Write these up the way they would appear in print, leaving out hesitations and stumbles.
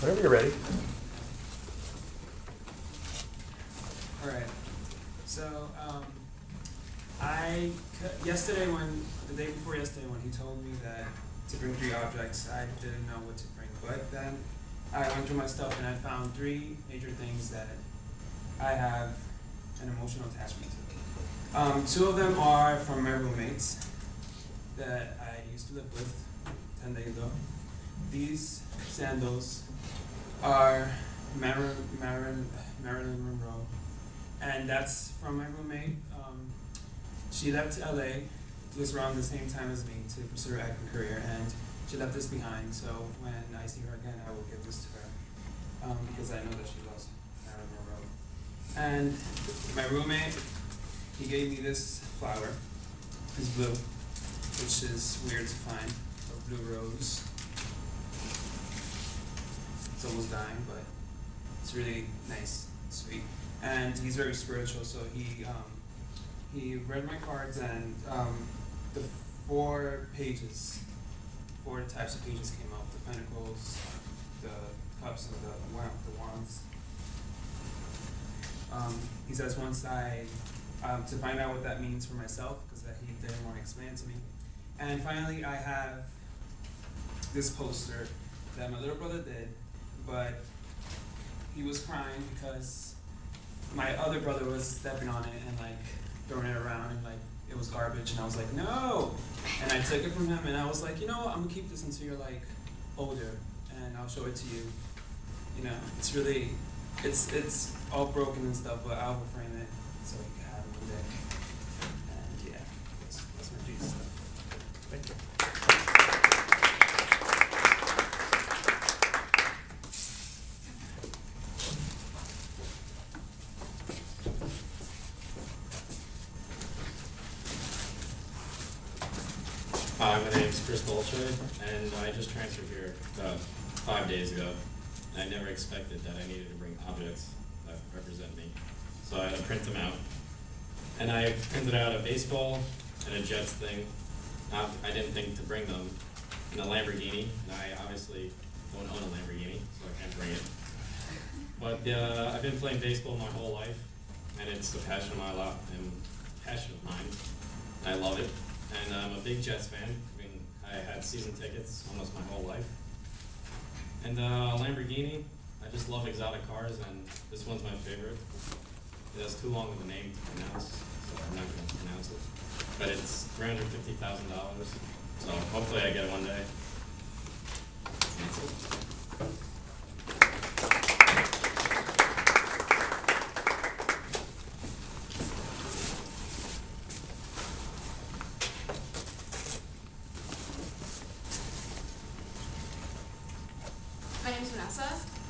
Whenever you're ready. All right. So, the day before yesterday, when he told me that to bring 3 objects, I didn't know what to bring. But then I went through my stuff and I found 3 major things that I have an emotional attachment to. 2 of them are from my roommates that I used to live with 10 days ago. These sandals are Marilyn Monroe, and that's from my roommate. She left LA just around the same time as me to pursue her acting career, and she left this behind. So when I see her again, I will give this to her because I know that she loves Marilyn Monroe. And my roommate, he gave me this flower. It's blue, which is weird to find, a blue rose. It's almost dying, but it's really nice, sweet. And he's very spiritual, so he read my cards, and the 4 types of pages came out: the pentacles, the cups, and the wands. He says once to find out what that means for myself, because he didn't want to explain it to me. And finally, I have this poster that my little brother did, but he was crying because my other brother was stepping on it and like throwing it around, and like it was garbage, and I was like, no! And I took it from him, and I was like, you know what, I'm gonna keep this until you're like older, and I'll show it to you. You know, it's really, it's all broken and stuff, but I'll frame it so you can have it one day. And yeah, that's my Jesus stuff. Thank you. Hi, my name is Chris Dolce, and I just transferred here about 5 days ago. I never expected that I needed to bring objects that represent me, so I had to print them out. And I printed out a baseball and a Jets thing. I didn't think to bring them, and a Lamborghini, and I obviously don't own a Lamborghini, so I can't bring it. But I've been playing baseball my whole life, and it's a passion of mine. I love it. And I'm a big Jets fan. I mean, I had season tickets almost my whole life. And Lamborghini, I just love exotic cars, and this one's my favorite. It has too long of a name to pronounce, so I'm not going to pronounce it. But it's $350,000, so hopefully I get it one day. That's it. My name's Vanessa,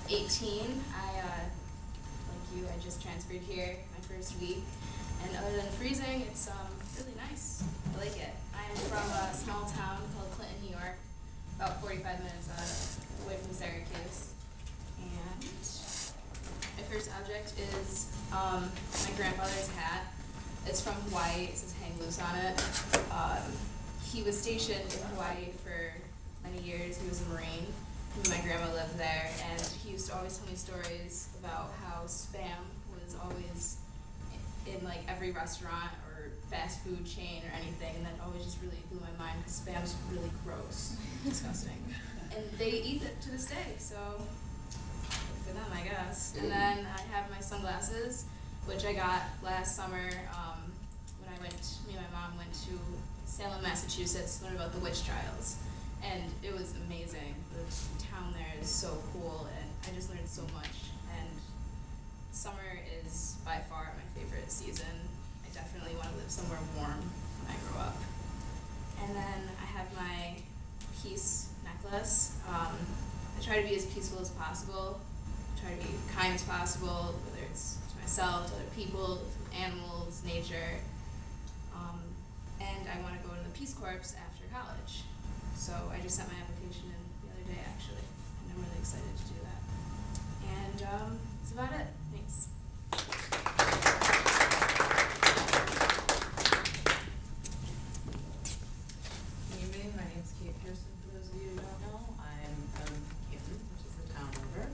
18. Like you, I just transferred here my first week. And other than freezing, it's really nice. I like it. I'm from a small town called Clinton, New York, about 45 minutes away from Syracuse. And my first object is my grandfather's hat. It's from Hawaii. It says "Hang Loose" on it. He was stationed in Hawaii for many years. He was a Marine. My grandma lived there, and he used to always tell me stories about how Spam was always in like every restaurant or fast food chain or anything, and that always just really blew my mind because Spam's really gross, disgusting, and they eat it to this day. So good for them, I guess. And then I have my sunglasses, which I got last summer when me and my mom went to Salem, Massachusetts, learn about the witch trials. And it was amazing. The town there is so cool, and I just learned so much. And summer is by far my favorite season. I definitely want to live somewhere warm when I grow up. And then I have my peace necklace. I try to be as peaceful as possible. I try to be kind as possible, whether it's to myself, to other people, to animals, nature. And I want to go to the Peace Corps after college. So I just sent my application in the other day, actually, and I'm really excited to do that. And that's about it. Thanks. Good evening. My name is Kate Pearson. For those of you who don't know, I'm from Canton, which is the town over.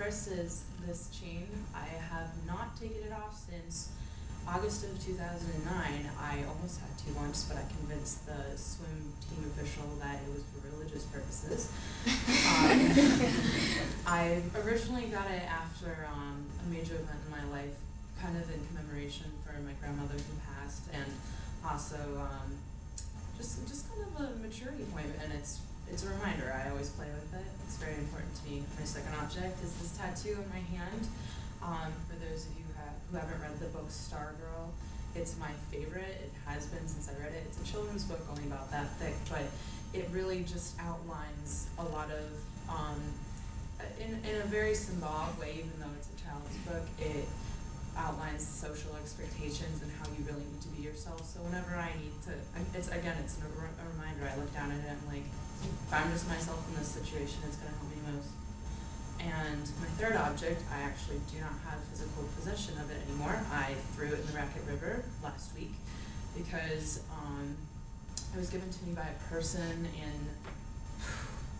first is this chain. I have not taken it off since August of 2009. I almost had to once, but I convinced the swim team official that it was for religious purposes. I originally got it after a major event in my life, kind of in commemoration for my grandmother who passed, and also just kind of a maturity point, and it's a reminder. I always play with it. It's very important to me. My second object is this tattoo in my hand. For those of you who haven't read the book Stargirl, it's my favorite. It has been since I read it. It's a children's book only about that thick, but it really just outlines a lot of, in a very symbolic way, even though it's a child's book, it outlines social expectations and how you really need to be yourself. So whenever I need to, it's a reminder. I look down at it and I'm like, if I'm just myself in this situation, it's going to help me most. And my third object, I actually do not have physical possession of it anymore. I threw it in the Racket River last week because it was given to me by a person in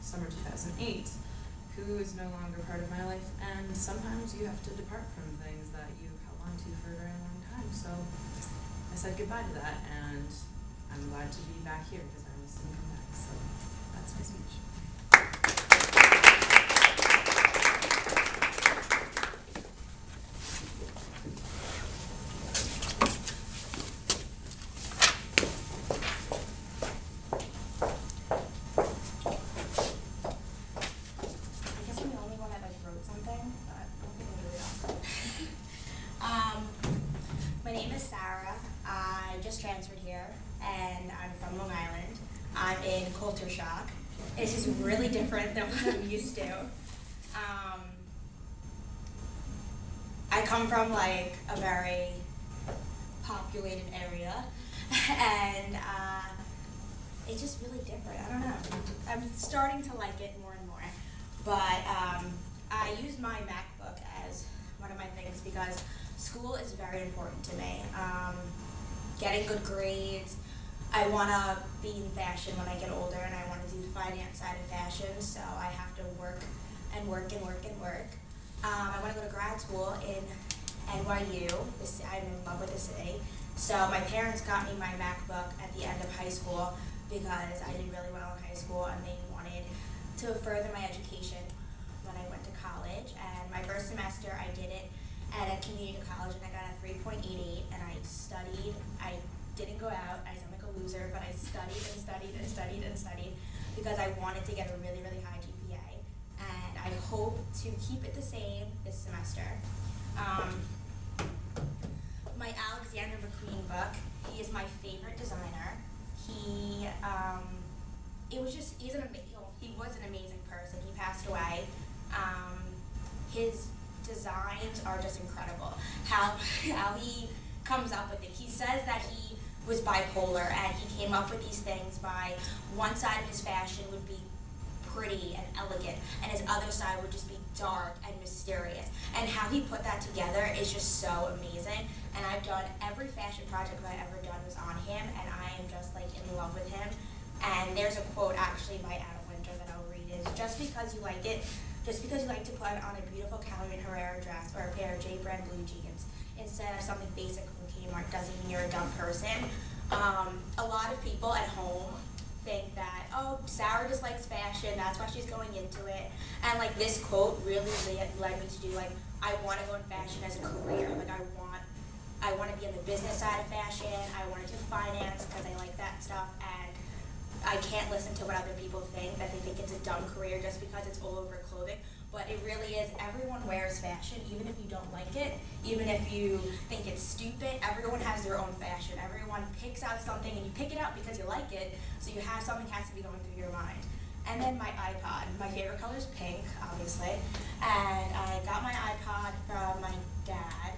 summer 2008 who is no longer part of my life. And sometimes you have to depart from things that you held on to for a very long time. So I said goodbye to that, and I'm glad to be back here because I was going to come back. So that's my speech. Transferred here, and I'm from Long Island. I'm in culture shock. This is really different than what I'm used to. I come from like a very populated area, and it's just really different. I don't know. I'm starting to like it more and more. But I use my MacBook as one of my things because school is very important to me. Getting good grades. I want to be in fashion when I get older, and I want to do the finance side of fashion, so I have to work and work and work and work. I want to go to grad school in NYU. I'm in love with the city. So my parents got me my MacBook at the end of high school because I did really well in high school, and they wanted to further my education when I went to college. And my first semester, I did it at a community college, and I got a 3.88, and I studied. I didn't go out. I sound like a loser, but I studied and studied and studied and studied because I wanted to get a really, really high GPA, and I hope to keep it the same this semester. My Alexander McQueen book, he is my favorite designer. He was an amazing person. He passed away. His designs are just incredible. How he comes up with it. He says that he was bipolar, and he came up with these things by one side of his fashion would be pretty and elegant, and his other side would just be dark and mysterious. And how he put that together is just so amazing. And I've done every fashion project that I've ever done was on him, and I am just like in love with him. And there's a quote actually by Adam Winter that I'll read is, just because you like it, just because you like to put on a beautiful Calvin Herrera dress or a pair of J. Brand blue jeans instead of something basic from Kmart doesn't mean you're a dumb person. A lot of people at home think that, oh, Sarah just likes fashion, that's why she's going into it. And like this quote really led me to do, like, I want to go in fashion as a career. Like I want to be on the business side of fashion. I want to do finance because I like that stuff, and I can't listen to what other people think, that they think it's a dumb career just because it's all over clothing. But it really is. Everyone wears fashion, even if you don't like it, even if you think it's stupid. Everyone has their own fashion. Everyone picks out something, and you pick it out because you like it, so you have something has to be going through your mind. And then my iPod. My favorite color is pink, obviously. And I got my iPod from my dad,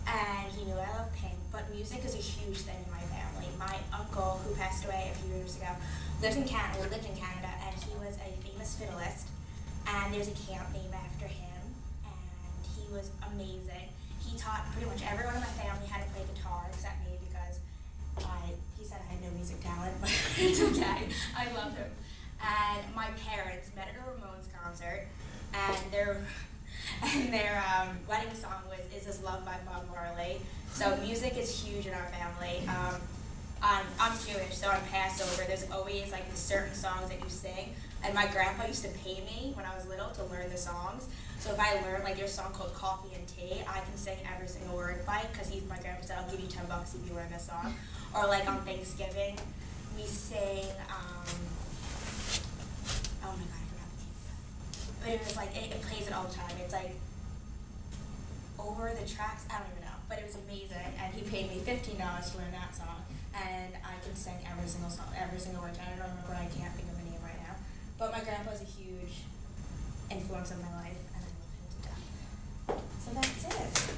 and he knew I love pink, but music is a huge thing in my family. My uncle, who passed away a few years ago, lived in Canada, and he was a famous fiddleist. And there's a camp named after him, and he was amazing. He taught pretty much everyone in my family how to play guitar except me because he said I had no music talent, but it's okay. I love him. And my parents met at a Ramones concert, and and their wedding song was "Is This Love" by Bob Marley. So music is huge in our family. I'm Jewish, so on Passover, there's always like certain songs that you sing. And my grandpa used to pay me when I was little to learn the songs. So if I learn like there's a song called Coffee and Tea, I can sing every single word by it because my grandpa said, I'll give you $10 if you learn this song. Or like on Thanksgiving, we sing, oh my God, I forgot the name of it. But it was like, it plays it all the time. It's like, Over the Tracks, I don't even know. But it was amazing, and he paid me $15 to learn that song. And I can sing every single song, every single word. I don't remember, I can't think of the name right now. But my grandpa's a huge influence in my life, and I love him to death. So that's it.